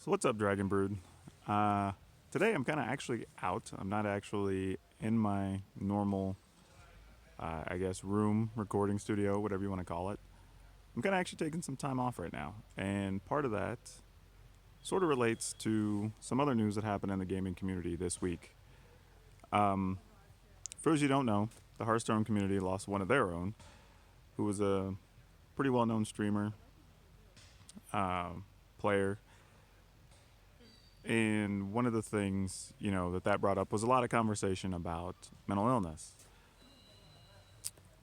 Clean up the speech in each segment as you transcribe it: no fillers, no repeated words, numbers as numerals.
So what's up, Dragon Brood? Today I'm kind of actually out. I'm not actually in my normal, I guess, room, recording studio, whatever you want to call it. I'm kind of actually taking some time off right now, and part of that sort of relates to some other news that happened in the gaming community this week. For those you don't know, the Hearthstone community lost one of their own, who was a pretty well-known streamer, player. And one of the things, that brought up was a lot of conversation about mental illness.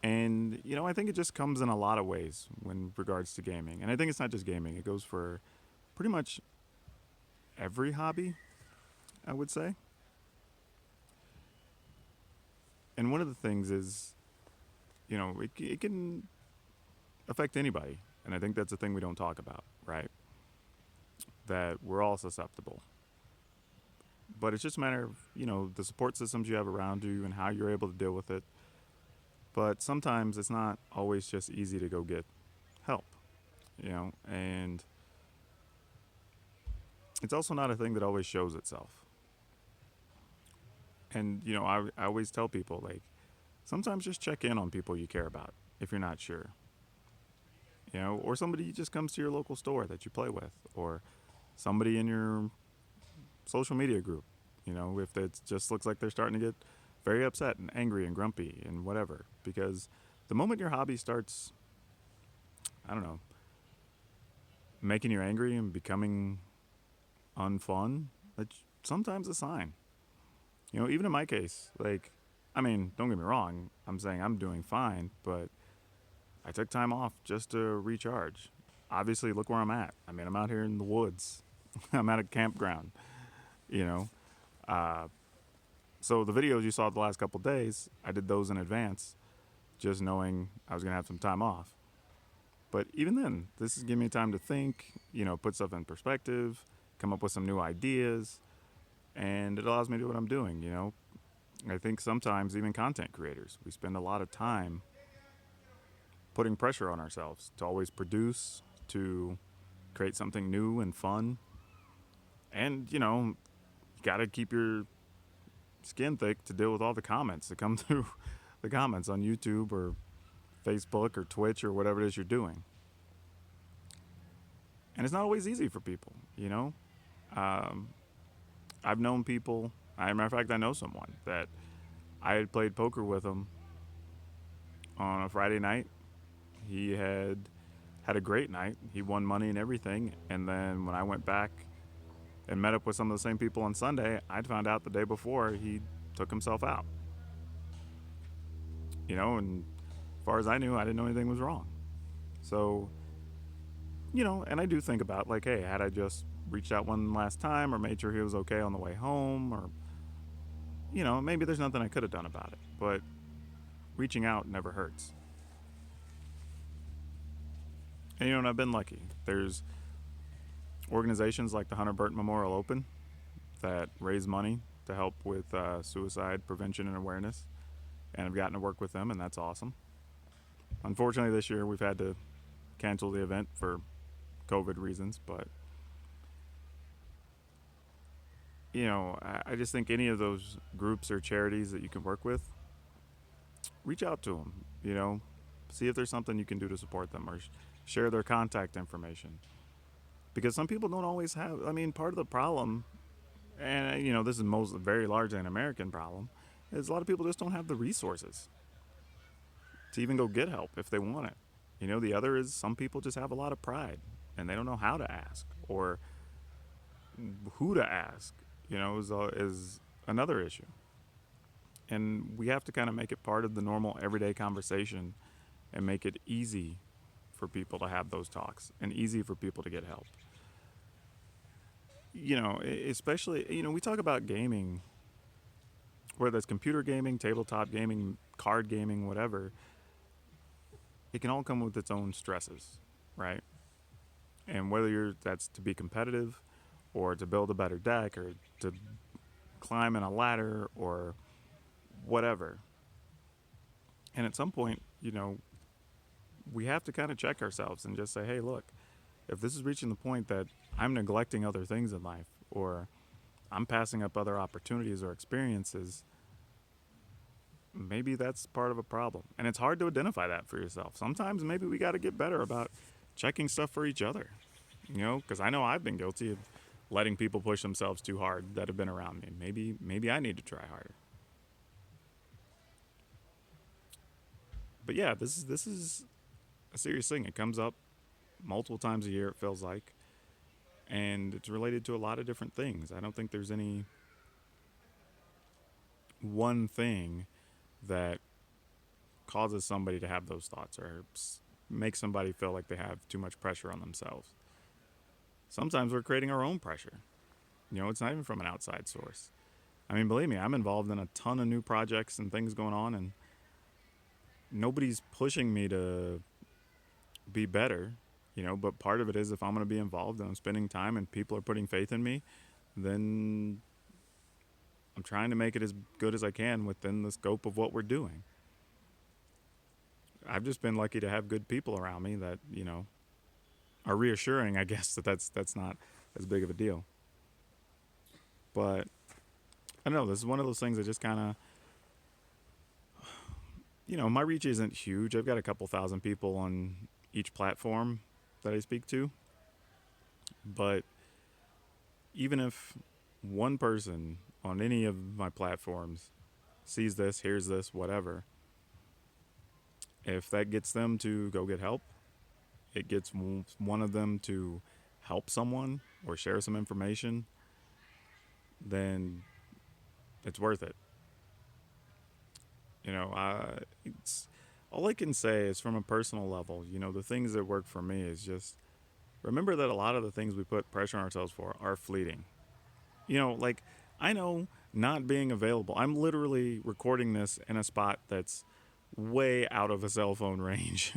And, I think it just comes in a lot of ways when regards to gaming. And I think it's not just gaming, it goes for pretty much every hobby, I would say. And one of the things is, it can affect anybody. And I think that's a thing we don't talk about, right? That we're all susceptible. But it's just a matter of, the support systems you have around you and how you're able to deal with it. But sometimes it's not always just easy to go get help, and it's also not a thing that always shows itself. And, I always tell people, like, sometimes just check in on people you care about if you're not sure. Or somebody just comes to your local store that you play with, or somebody in your social media group, if it just looks like they're starting to get very upset and angry and grumpy and whatever. Because the moment your hobby starts, I don't know, making you angry and becoming unfun, that's sometimes a sign. Even in my case, like, don't get me wrong, I'm saying I'm doing fine, but I took time off just to recharge. Obviously, look where I'm at. I'm out here in the woods. I'm at a campground, you know. Uh, so the videos you saw the last couple days, I did those in advance, just knowing I was going to have some time off. But even then, this is giving me time to think, put stuff in perspective, come up with some new ideas, and it allows me to do what I'm doing. I think sometimes even content creators, we spend a lot of time putting pressure on ourselves to always produce, to create something new and fun. And, you got to keep your skin thick to deal with all the comments that come through the comments on YouTube or Facebook or Twitch or whatever it is you're doing. And it's not always easy for people. I've known people, as a matter of fact, I know someone that I had played poker with him on a Friday night. He had a great night. He won money and everything. And then when I went back and met up with some of the same people on Sunday, I'd found out the day before he took himself out. And as far as I knew, I didn't know anything was wrong. So, and I do think about, like, hey, had I just reached out one last time or made sure he was okay on the way home, or, maybe there's nothing I could have done about it. But reaching out never hurts. And, I've been lucky. There's organizations like the Hunter Burton Memorial Open that raise money to help with suicide prevention and awareness. And I've gotten to work with them, and that's awesome. Unfortunately, this year we've had to cancel the event for COVID reasons, but I just think any of those groups or charities that you can work with, reach out to them, see if there's something you can do to support them, or share their contact information. Because some people don't always have, part of the problem, and this is very largely an American problem, is a lot of people just don't have the resources to even go get help if they want it. The other is some people just have a lot of pride and they don't know how to ask or who to ask, is another issue. And we have to kind of make it part of the normal everyday conversation and make it easy for people to have those talks and easy for people to get help. Especially, we talk about gaming, whether it's computer gaming, tabletop gaming, card gaming, whatever. It can all come with its own stresses, right? And whether that's to be competitive or to build a better deck or to climb in a ladder or whatever. And at some point, we have to kind of check ourselves and just say, hey, look, if this is reaching the point that I'm neglecting other things in life, or I'm passing up other opportunities or experiences, maybe that's part of a problem. And it's hard to identify that for yourself. Sometimes maybe we got to get better about checking stuff for each other, because I know I've been guilty of letting people push themselves too hard that have been around me. Maybe I need to try harder. But yeah, this is a serious thing. It comes up multiple times a year, it feels like, and it's related to a lot of different things. I don't think there's any one thing that causes somebody to have those thoughts or makes somebody feel like they have too much pressure on themselves. Sometimes we're creating our own pressure. It's not even from an outside source. I mean, believe me, I'm involved in a ton of new projects and things going on, and nobody's pushing me to be better, but part of it is if I'm going to be involved and I'm spending time and people are putting faith in me, then I'm trying to make it as good as I can within the scope of what we're doing. I've just been lucky to have good people around me that, are reassuring, I guess, that's not as big of a deal. But I don't know, this is one of those things that just kind of, my reach isn't huge. I've got a couple thousand people on each platform that I speak to. But even if one person on any of my platforms sees this, hears this, whatever, if that gets them to go get help, it gets one of them to help someone or share some information, then it's worth it. It's all I can say is from a personal level. The things that work for me is just remember that a lot of the things we put pressure on ourselves for are fleeting. Like I know not being available. I'm literally recording this in a spot that's way out of a cell phone range.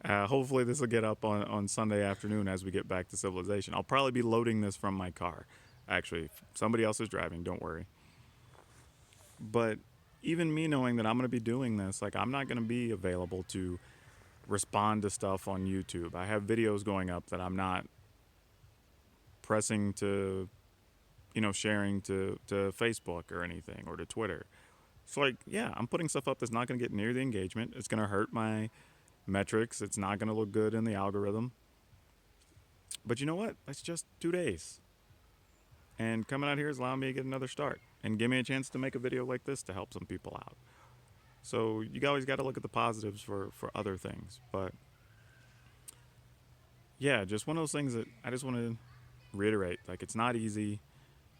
Hopefully this will get up on Sunday afternoon as we get back to civilization. I'll probably be loading this from my car. Actually, somebody else is driving, don't worry. But even me knowing that I'm going to be doing this, like I'm not going to be available to respond to stuff on YouTube. I have videos going up that I'm not pressing to, sharing to Facebook or anything or to Twitter. So like, yeah, I'm putting stuff up that's not going to get near the engagement. It's going to hurt my metrics. It's not going to look good in the algorithm. But you know what? That's just 2 days. And coming out here is allowing me to get another start and give me a chance to make a video like this to help some people out. So you always got to look at the positives for other things. But yeah, just one of those things that I just want to reiterate. Like, it's not easy.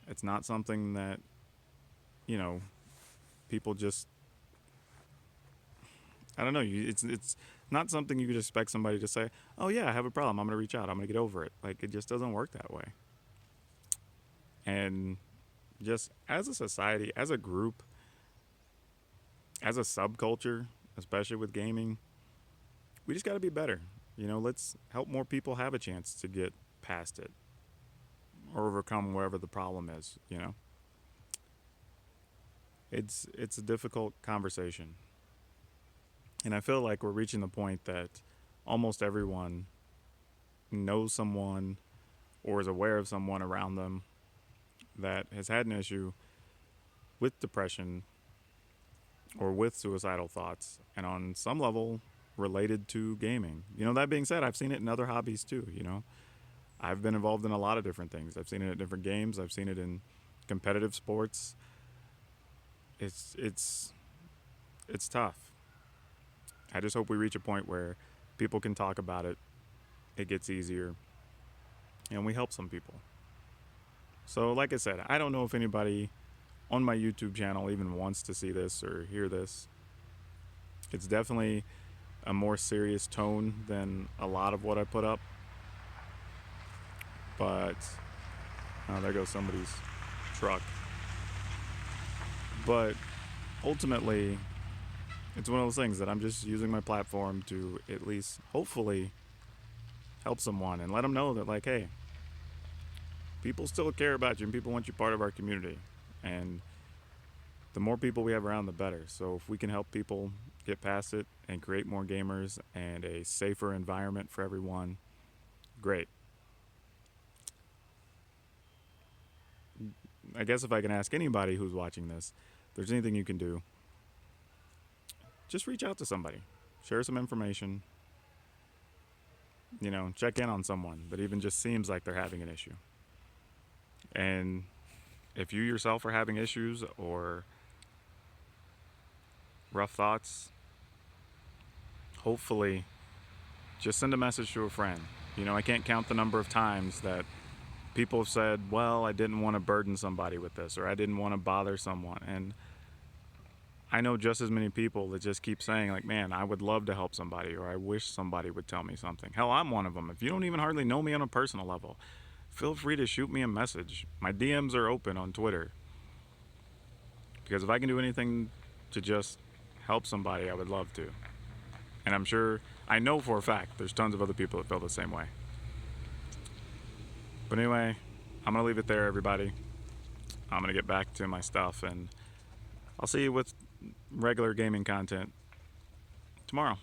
It's not something that, people just, I don't know. It's not something you could expect somebody to say, oh yeah, I have a problem. I'm going to reach out. I'm going to get over it. Like, it just doesn't work that way. And just as a society, as a group, as a subculture, especially with gaming, we just got to be better. Let's help more people have a chance to get past it or overcome wherever the problem is. It's a difficult conversation. And I feel like we're reaching the point that almost everyone knows someone or is aware of someone around them that has had an issue with depression or with suicidal thoughts, and on some level related to gaming. That being said, I've seen it in other hobbies too. I've been involved in a lot of different things. I've seen it at different games. I've seen it in competitive sports. It's tough. I just hope we reach a point where people can talk about it. It gets easier, and we help some people. So, like I said, I don't know if anybody on my YouTube channel even wants to see this or hear this. It's definitely a more serious tone than a lot of what I put up. But, oh, there goes somebody's truck. But ultimately, it's one of those things that I'm just using my platform to at least, hopefully, help someone and let them know that, like, hey, people still care about you and people want you part of our community. And the more people we have around, the better. So if we can help people get past it and create more gamers and a safer environment for everyone, great. I guess if I can ask anybody who's watching this, if there's anything you can do, just reach out to somebody, share some information, check in on someone that even just seems like they're having an issue. And if you yourself are having issues or rough thoughts, hopefully just send a message to a friend. I can't count the number of times that people have said, well, I didn't want to burden somebody with this, or I didn't want to bother someone. And I know just as many people that just keep saying, like, man, I would love to help somebody, or I wish somebody would tell me something. Hell, I'm one of them. If you don't even hardly know me on a personal level, feel free to shoot me a message. My DMs are open on Twitter. Because if I can do anything to just help somebody, I would love to. And I know for a fact, there's tons of other people that feel the same way. But anyway, I'm going to leave it there, everybody. I'm going to get back to my stuff, and I'll see you with regular gaming content tomorrow.